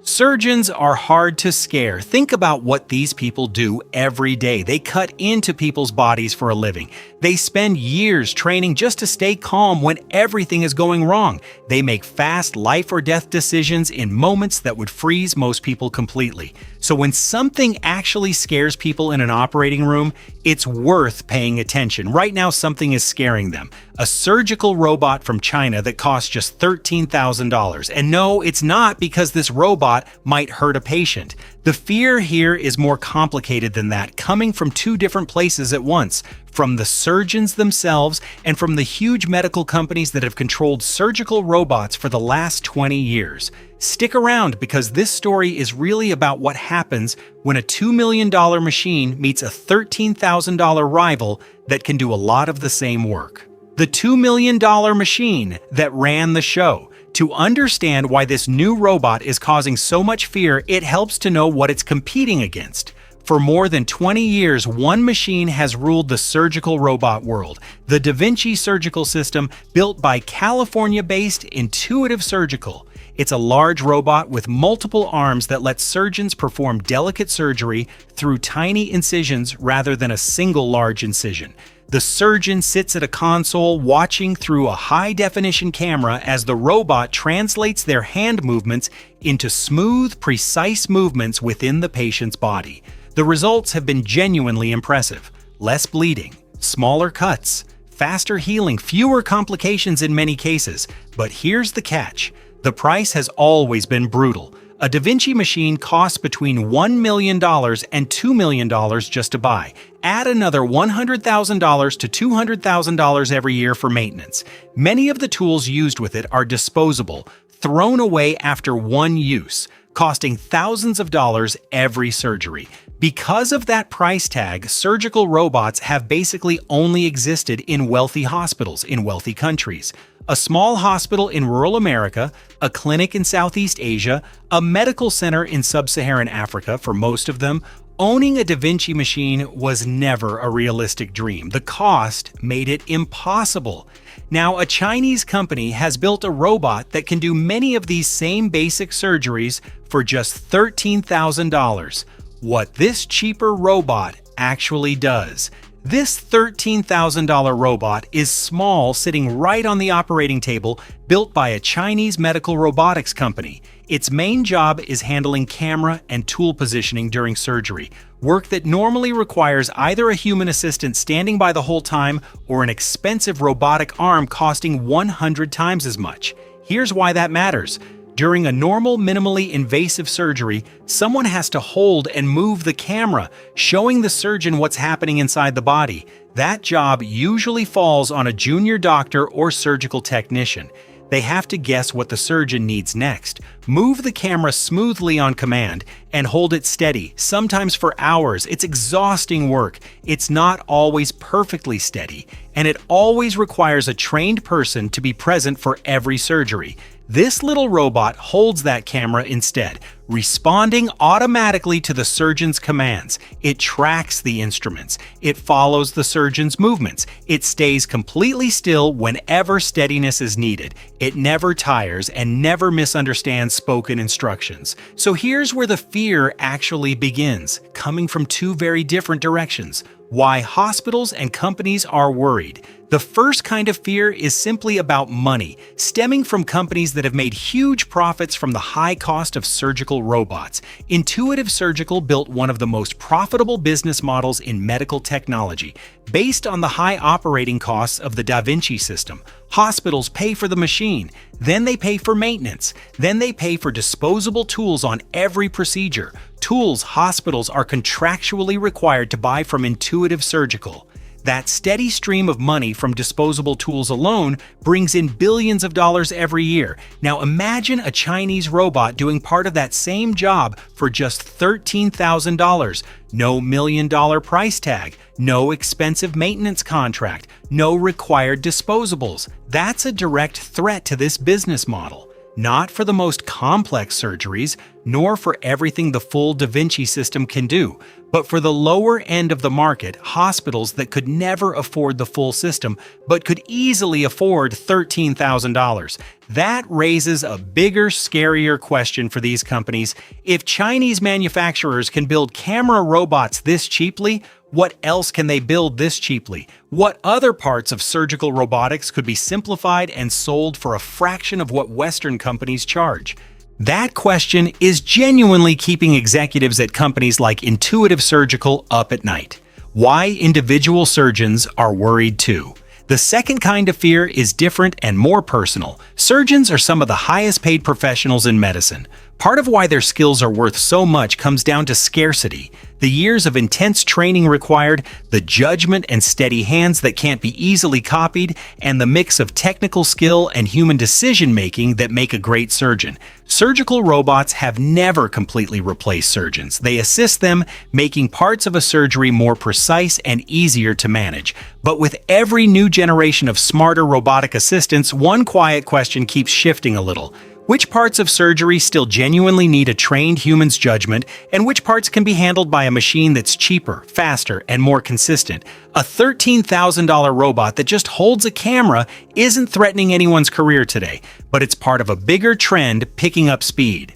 Surgeons are hard to scare. Think about what these people do every day. They cut into people's bodies for a living. They spend years training just to stay calm when everything is going wrong. They make fast life or death decisions in moments that would freeze most people completely. So when something actually scares people in an operating room, it's worth paying attention. Right now, something is scaring them. A surgical robot from China that costs just $13,000. And no, it's not because this robot might hurt a patient. The fear here is more complicated than that, coming from two different places at once, from the surgeons themselves and from the huge medical companies that have controlled surgical robots for the last 20 years. Stick around because this story is really about what happens when a $2 million machine meets a $13,000 rival that can do a lot of the same work. The $2 million machine that ran the show. To understand why this new robot is causing so much fear, it helps to know what it's competing against. For more than 20 years, one machine has ruled the surgical robot world, the Vinci surgical system built by California-based Intuitive Surgical. It's a large robot with multiple arms that lets surgeons perform delicate surgery through tiny incisions rather than a single large incision. The surgeon sits at a console watching through a high-definition camera as the robot translates their hand movements into smooth, precise movements within the patient's body. The results have been genuinely impressive. Less bleeding, smaller cuts, faster healing, fewer complications in many cases. But here's the catch. The price has always been brutal. A Da Vinci machine costs between $1 million and $2 million just to buy. Add another $100,000 to $200,000 every year for maintenance. Many of the tools used with it are disposable, thrown away after one use, costing thousands of dollars every surgery. Because of that price tag, surgical robots have basically only existed in wealthy hospitals in wealthy countries. A small hospital in rural America, a clinic in Southeast Asia, a medical center in sub-Saharan Africa for most of them. Owning a Da Vinci machine was never a realistic dream. The cost made it impossible. Now, a Chinese company has built a robot that can do many of these same basic surgeries for just $13,000. What this cheaper robot actually does. This $13,000 robot is small, sitting right on the operating table, built by a Chinese medical robotics company. Its main job is handling camera and tool positioning during surgery, work that normally requires either a human assistant standing by the whole time or an expensive robotic arm costing 100 times as much. Here's why that matters. During a normal, minimally invasive surgery, someone has to hold and move the camera, showing the surgeon what's happening inside the body. That job usually falls on a junior doctor or surgical technician. They have to guess what the surgeon needs next, move the camera smoothly on command, and hold it steady, sometimes for hours. It's exhausting work. It's not always perfectly steady, and it always requires a trained person to be present for every surgery. This little robot holds that camera instead, responding automatically to the surgeon's commands. It tracks the instruments. It follows the surgeon's movements. It stays completely still whenever steadiness is needed. It never tires and never misunderstands spoken instructions. So here's where the fear actually begins, coming from two very different directions. Why hospitals and companies are worried. The first kind of fear is simply about money, stemming from companies that have made huge profits from the high cost of surgical robots. Intuitive Surgical built one of the most profitable business models in medical technology. Based on the high operating costs of the Da Vinci system, hospitals pay for the machine, then they pay for maintenance, then they pay for disposable tools on every procedure, tools hospitals are contractually required to buy from Intuitive Surgical. That steady stream of money from disposable tools alone brings in billions of dollars every year. Now imagine a Chinese robot doing part of that same job for just $13,000. No million-dollar price tag, no expensive maintenance contract, no required disposables. That's a direct threat to this business model. not for the most complex surgeries, nor for everything the full Da Vinci system can do, but for the lower end of the market, hospitals that could never afford the full system, but could easily afford $13,000. That raises a bigger, scarier question for these companies. If Chinese manufacturers can build camera robots this cheaply, what else can they build this cheaply? What other parts of surgical robotics could be simplified and sold for a fraction of what Western companies charge? That question is genuinely keeping executives at companies like Intuitive Surgical up at night. Why individual surgeons are worried too. The second kind of fear is different and more personal. Surgeons are some of the highest paid professionals in medicine. Part of why their skills are worth so much comes down to scarcity. The years of intense training required, the judgment and steady hands that can't be easily copied, and the mix of technical skill and human decision-making that make a great surgeon. Surgical robots have never completely replaced surgeons. They assist them, making parts of a surgery more precise and easier to manage. But with every new generation of smarter robotic assistants, one quiet question keeps shifting a little. Which parts of surgery still genuinely need a trained human's judgment, and which parts can be handled by a machine that's cheaper, faster, and more consistent? A $13,000 robot that just holds a camera isn't threatening anyone's career today, but it's part of a bigger trend picking up speed.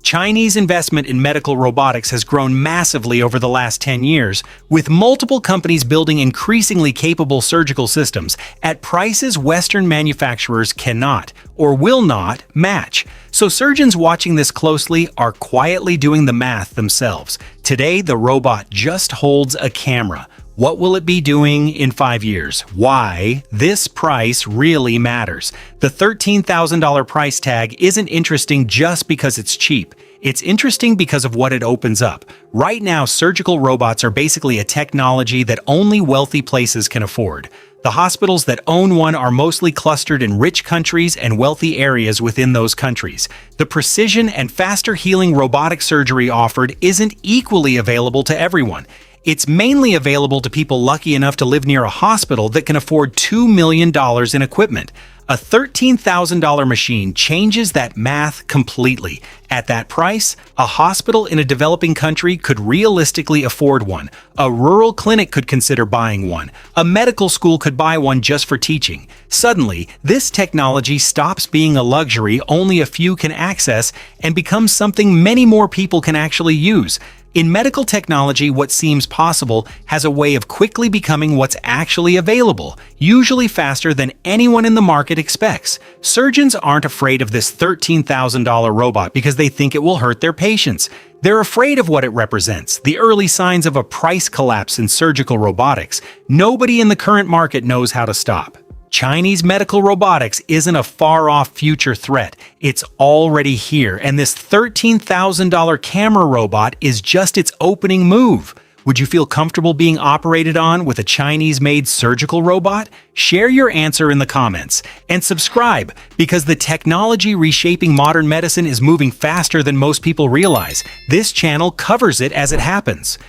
Chinese investment in medical robotics has grown massively over the last 10 years, with multiple companies building increasingly capable surgical systems at prices Western manufacturers cannot or will not match. So surgeons watching this closely are quietly doing the math themselves. Today, the robot just holds a camera. What will it be doing in 5 years? Why? This price really matters. The $13,000 price tag isn't interesting just because it's cheap. It's interesting because of what it opens up. Right now, surgical robots are basically a technology that only wealthy places can afford. The hospitals that own one are mostly clustered in rich countries and wealthy areas within those countries. The precision and faster healing robotic surgery offered isn't equally available to everyone. It's mainly available to people lucky enough to live near a hospital that can afford $2 million in equipment. A $13,000 machine changes that math completely. At that price, a hospital in a developing country could realistically afford one. A rural clinic could consider buying one. A medical school could buy one just for teaching. Suddenly, this technology stops being a luxury only a few can access and becomes something many more people can actually use. In medical technology, what seems possible has a way of quickly becoming what's actually available, usually faster than anyone in the market expects. Surgeons aren't afraid of this $13,000 robot because they think it will hurt their patients. They're afraid of what it represents, the early signs of a price collapse in surgical robotics. Nobody in the current market knows how to stop. Chinese medical robotics isn't a far-off future threat. It's already here, and this $13,000 camera robot is just its opening move. Would you feel comfortable being operated on with a Chinese-made surgical robot? Share your answer in the comments. And subscribe, because the technology reshaping modern medicine is moving faster than most people realize. This channel covers it as it happens.